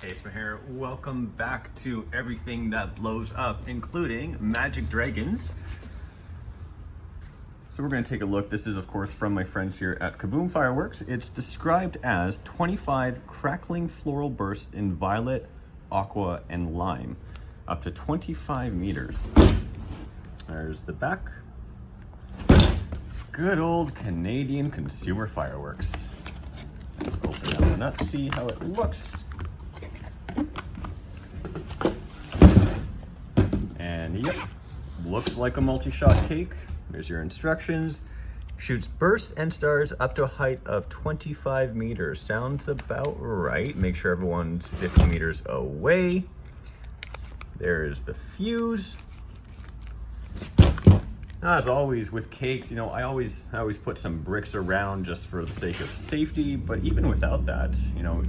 Hey, Isma here. Welcome back to everything that blows up, including magic dragons. So we're going to take a look. This is, of course, from my friends here at Kaboom Fireworks. It's described as 25 crackling floral bursts in violet, aqua, and lime, up to 25 meters. There's the back. Good old Canadian consumer fireworks. Let's open that one up, see how it looks. And yep, looks like a multi-shot cake. There's your instructions. Shoots bursts and stars up to a height of 25 meters. Sounds about right. Make sure everyone's 50 meters away. There's the fuse. As always with cakes, you know, I always put some bricks around just for the sake of safety, but even without that, you know,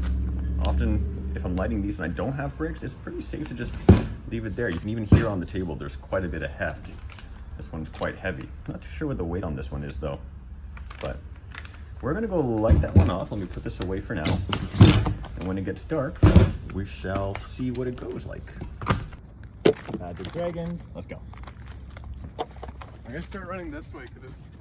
often if I'm lighting these and I don't have bricks, it's pretty safe to just leave it there. You can even hear on the table there's quite a bit of heft. This one's quite heavy. Not too sure what the weight on this one is though, but we're gonna go light that one off. Let me put this away for now. And when it gets dark, we shall see what it goes like. Magic dragons, let's go. I'm gonna start running this way because it's